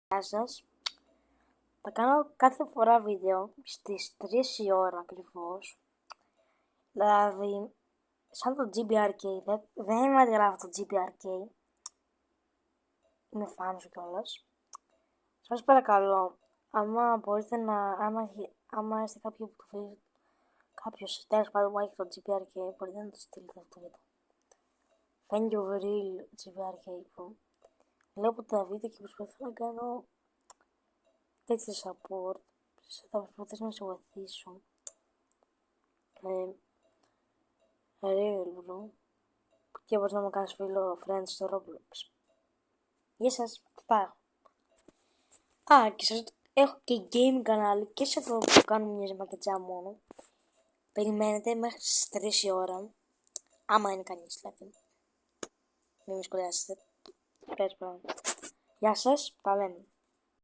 Γεια σας. Θα κάνω κάθε φορά βίντεο στις 3 η ώρα ακριβώς. Δηλαδή, σαν το GBRK, δεν με αντιγράφω το GBRK. Είμαι φαν σου κιόλας. Σας παρακαλώ, άμα μπορείτε άμα είστε κάποιος τέλος πάντων που έχει το GBRK, μπορείτε να το στείλετε αυτό το βίντεο. Thank you real GBRK που βλέπω τα βίντεο και προσπαθώ να κάνω τέτοιο support. Θα προσπαθήσω να σε βοηθήσω. Real bro. Και μπορείς να μου κάνεις φίλο friends στο Roblox. Γεια σας, αυτά έχω. Και σας έχω και game κανάλι και σε αυτό που κάνω μια ζεματετζά μόνο. Περιμένετε μέχρι τις 3 η ώρα. Άμα είναι κανείς δηλαδή. Μην με σχολιάσετε. Γεια σας, τα λέμε.